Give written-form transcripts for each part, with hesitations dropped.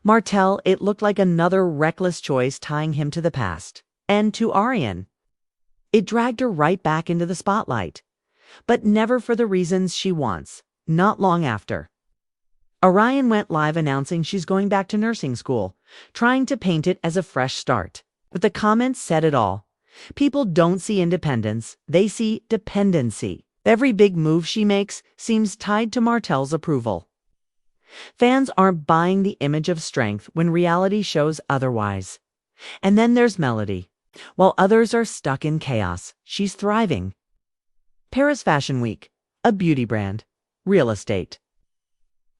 Martell, it looked like another reckless choice tying him to the past. And to Ariane, it dragged her right back into the spotlight. But never for the reasons she wants. Not long after, Ariane went live announcing she's going back to nursing school, trying to paint it as a fresh start. But the comments said it all. People don't see independence, they see dependency. Every big move she makes seems tied to Martell's approval. Fans aren't buying the image of strength when reality shows otherwise. And then there's Melody. While others are stuck in chaos, she's thriving. Paris Fashion Week, a beauty brand, real estate.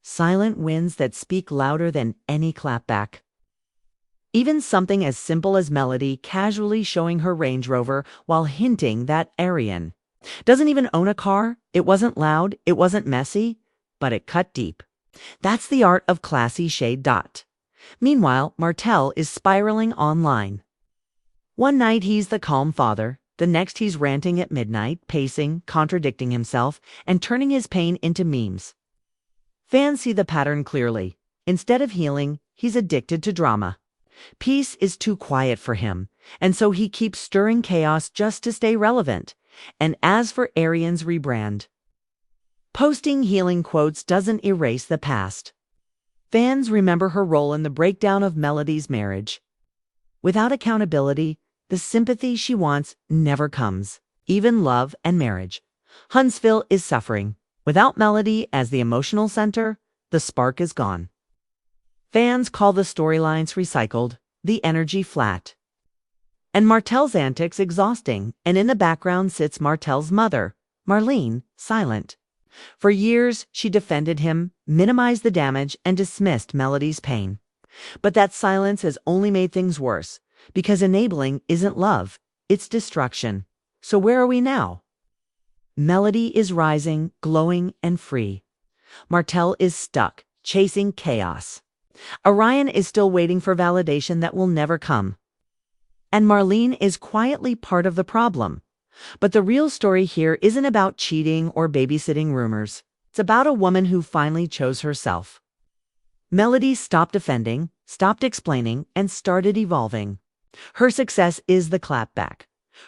Silent wins that speak louder than any clapback. Even something as simple as Melody casually showing her Range Rover while hinting that Ariane doesn't even own a car. It wasn't loud, it wasn't messy, but it cut deep. That's the art of classy shade. Meanwhile, Martell is spiraling online. One night he's the calm father, the next he's ranting at midnight, pacing, contradicting himself, and turning his pain into memes. Fans see the pattern clearly. Instead of healing, he's addicted to drama. Peace is too quiet for him, and so he keeps stirring chaos just to stay relevant. And as for Ariane's rebrand, posting healing quotes doesn't erase the past. Fans remember her role in the breakdown of Melody's marriage. Without accountability, the sympathy she wants never comes, even love and marriage. Huntsville is suffering. Without Melody as the emotional center, the spark is gone. Fans call the storylines recycled, the energy flat. And Martell's antics exhausting, and in the background sits Martell's mother, Marlene, silent. For years, she defended him, minimized the damage, and dismissed Melody's pain. But that silence has only made things worse, because enabling isn't love, it's destruction. So where are we now? Melody is rising, glowing, and free. Martell is stuck, chasing chaos. Ariane is still waiting for validation that will never come. And Marlene is quietly part of the problem. But the real story here isn't about cheating or babysitting rumors. It's about a woman who finally chose herself. Melody stopped defending, stopped explaining, and started evolving. Her success is the clapback.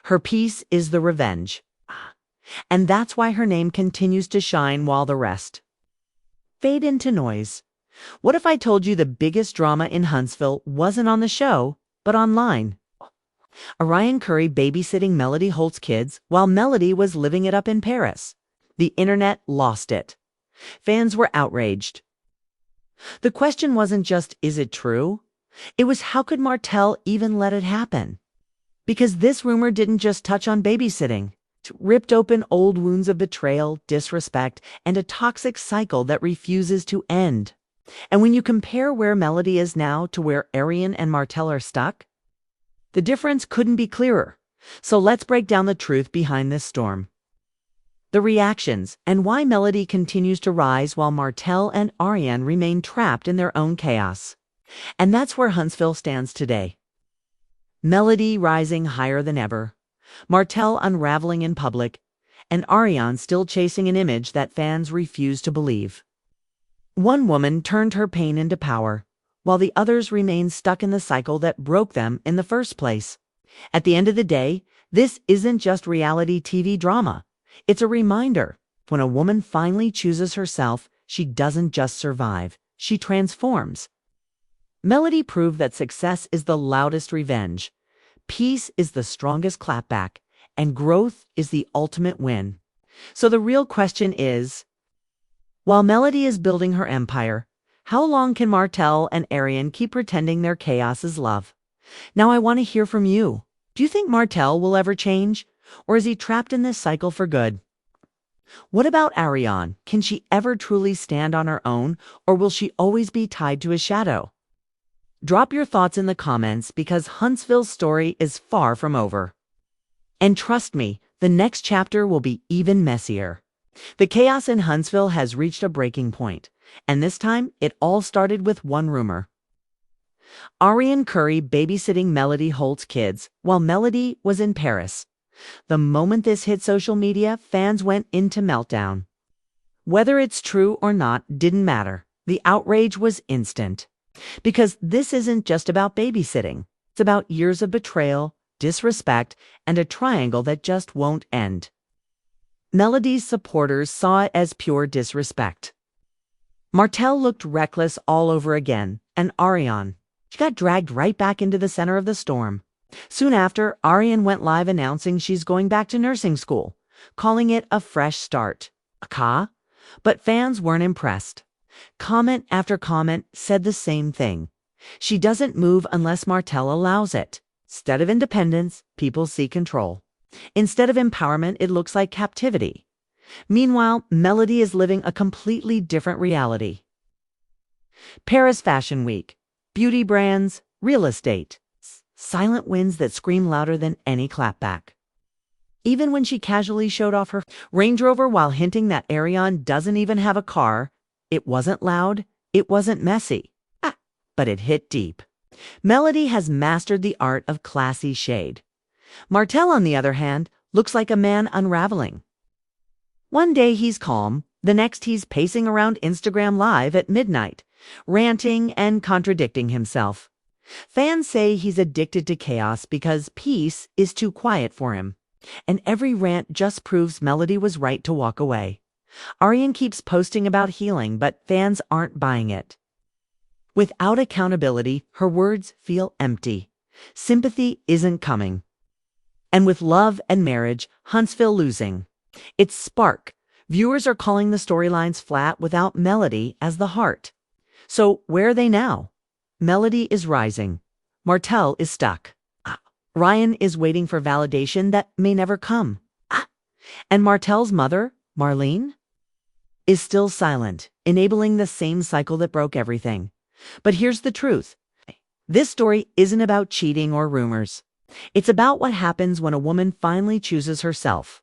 Her peace is the revenge. And that's why her name continues to shine while the rest fade into noise. What if I told you the biggest drama in Huntsville wasn't on the show, but online? Ariane Curry babysitting Melody Holt's kids while Melody was living it up in Paris. The internet lost it. Fans were outraged. The question wasn't just, is it true? It was, how could Martell even let it happen? Because this rumor didn't just touch on babysitting. It ripped open old wounds of betrayal, disrespect, and a toxic cycle that refuses to end. And when you compare where Melody is now to where Ariane and Martell are stuck, the difference couldn't be clearer. So let's break down the truth behind this storm. The reactions, and why Melody continues to rise while Martell and Ariane remain trapped in their own chaos. And that's where Huntsville stands today. Melody rising higher than ever, Martell unraveling in public, and Ariane still chasing an image that fans refuse to believe. One woman turned her pain into power, while the others remain stuck in the cycle that broke them in the first place. At the end of the day, this isn't just reality TV drama. It's a reminder. When a woman finally chooses herself, she doesn't just survive, she transforms. Melody proved that success is the loudest revenge, peace is the strongest clapback, and growth is the ultimate win. So the real question is, while Melody is building her empire, how long can Martell and Ariane keep pretending their chaos is love? Now I want to hear from you. Do you think Martell will ever change? Or is he trapped in this cycle for good? What about Ariane? Can she ever truly stand on her own, or will she always be tied to his shadow? Drop your thoughts in the comments, because Huntsville's story is far from over. And trust me, the next chapter will be even messier. The chaos in Huntsville has reached a breaking point, and this time it all started with one rumor. Ariane Curry babysitting Melody Holt's kids while Melody was in Paris. The moment this hit social media, fans went into meltdown. Whether it's true or not didn't matter. The outrage was instant. Because this isn't just about babysitting. It's about years of betrayal, disrespect, and a triangle that just won't end. Melody's supporters saw it as pure disrespect. Martell looked reckless all over again, and Ariane. She got dragged right back into the center of the storm. Soon after, Ariane went live announcing she's going back to nursing school, calling it a fresh start. But fans weren't impressed. Comment after comment said the same thing. She doesn't move unless Martell allows it. Instead of independence, people see control. Instead of empowerment, it looks like captivity. Meanwhile, Melody is living a completely different reality. Paris Fashion Week, beauty brands, real estate, silent wins that scream louder than any clapback. Even when she casually showed off her Range Rover while hinting that Ariane doesn't even have a car, it wasn't loud, it wasn't messy, but it hit deep. Melody has mastered the art of classy shade. Martell, on the other hand, looks like a man unraveling. One day he's calm, the next he's pacing around Instagram Live at midnight, ranting and contradicting himself. Fans say he's addicted to chaos because peace is too quiet for him. And every rant just proves Melody was right to walk away. Ariane keeps posting about healing, but fans aren't buying it. Without accountability, her words feel empty. Sympathy isn't coming. And with love and marriage, Huntsville losing its spark. Viewers are calling the storylines flat without Melody as the heart. So where are they now? Melody is rising. Martell is stuck. Ryan is waiting for validation that may never come. And Martell's mother, Marlene, is still silent, enabling the same cycle that broke everything. But here's the truth. This story isn't about cheating or rumors. It's about what happens when a woman finally chooses herself.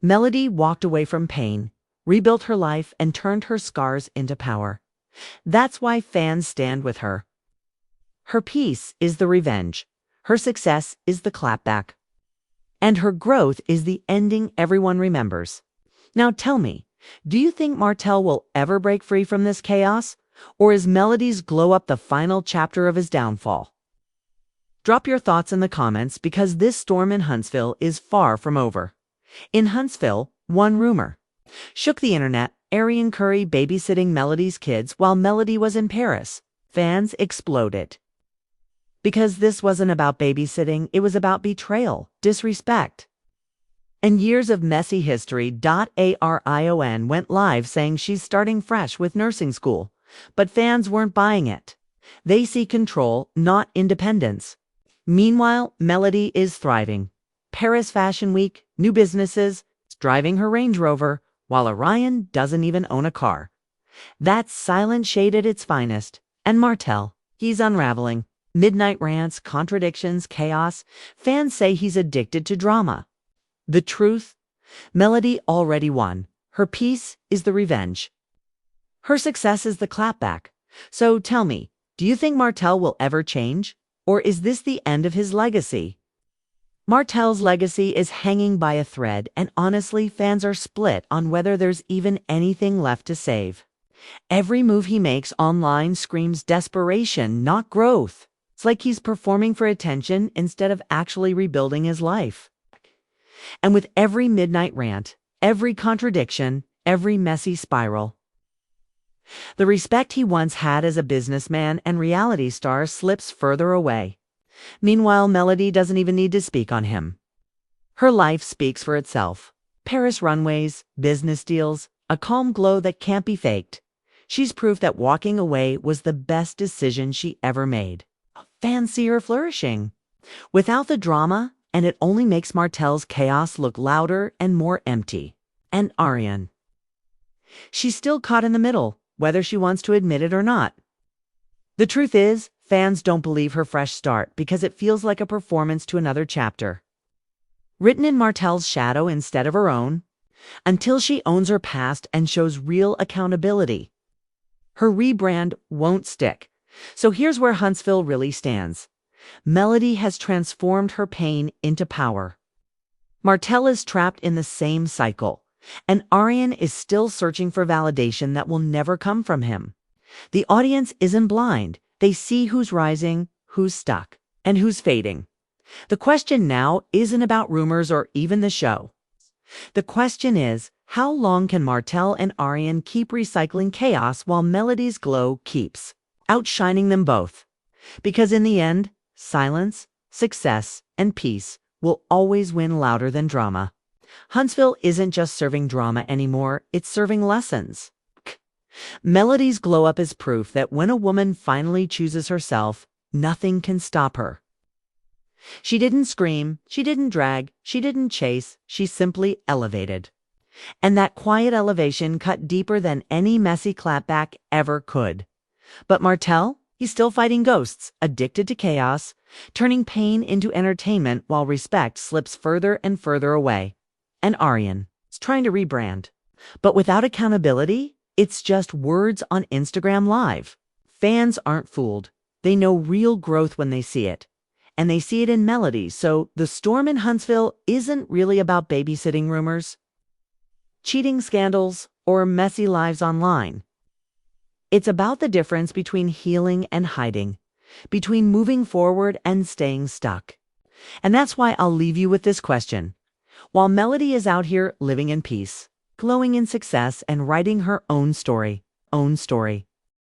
Melody walked away from pain, rebuilt her life, and turned her scars into power. That's why fans stand with her. Her peace is the revenge. Her success is the clapback. And her growth is the ending everyone remembers. Now tell me, do you think Martell will ever break free from this chaos? Or is Melody's glow up the final chapter of his downfall? Drop your thoughts in the comments because this storm in Huntsville is far from over. In Huntsville, one rumor shook the internet: Ariane Curry babysitting Melody's kids while Melody was in Paris. Fans exploded. Because this wasn't about babysitting, it was about betrayal, disrespect. And years of messy history. Arion went live saying she's starting fresh with nursing school. But fans weren't buying it. They see control, not independence. Meanwhile, Melody is thriving. Paris Fashion Week, new businesses, driving her Range Rover, while Orion doesn't even own a car. That's silent shade at its finest. And Martell, he's unraveling. Midnight rants, contradictions, chaos. Fans say he's addicted to drama. The truth? Melody already won. Her peace is the revenge. Her success is the clapback. So tell me, do you think Martell will ever change? Or is this the end of his legacy? Martell's legacy is hanging by a thread, and honestly, fans are split on whether there's even anything left to save. Every move he makes online screams desperation, not growth. It's like he's performing for attention instead of actually rebuilding his life. And with every midnight rant, every contradiction, every messy spiral, the respect he once had as a businessman and reality star slips further away. Meanwhile, Melody doesn't even need to speak on him. Her life speaks for itself. Paris runways, business deals, a calm glow that can't be faked. She's proof that walking away was the best decision she ever made. Fans see her flourishing without the drama, and it only makes Martell's chaos look louder and more empty. And Ariane, she's still caught in the middle, whether she wants to admit it or not. The truth is, fans don't believe her fresh start because it feels like a performance to another chapter, written in Martell's shadow instead of her own. Until she owns her past and shows real accountability, her rebrand won't stick. So here's where Huntsville really stands. Melody has transformed her pain into power. Martell is trapped in the same cycle, and Ariane is still searching for validation that will never come from him. The audience isn't blind. They see who's rising, who's stuck, and who's fading. The question now isn't about rumors or even the show. The question is, how long can Martell and Aryan keep recycling chaos while Melody's glow keeps outshining them both? Because in the end, silence, success, and peace will always win louder than drama. Huntsville isn't just serving drama anymore, it's serving lessons. Melody's glow-up is proof that when a woman finally chooses herself, nothing can stop her. She didn't scream, she didn't drag, she didn't chase, she simply elevated. And that quiet elevation cut deeper than any messy clapback ever could. But Martell, he's still fighting ghosts, addicted to chaos, turning pain into entertainment while respect slips further and further away. And Aryan is trying to rebrand. But without accountability, it's just words on Instagram Live. Fans aren't fooled. They know real growth when they see it. And they see it in Melody, so the storm in Huntsville isn't really about babysitting rumors, cheating scandals, or messy lives online. It's about the difference between healing and hiding, between moving forward and staying stuck. And that's why I'll leave you with this question. While Melody is out here living in peace, glowing in success, and writing her own story,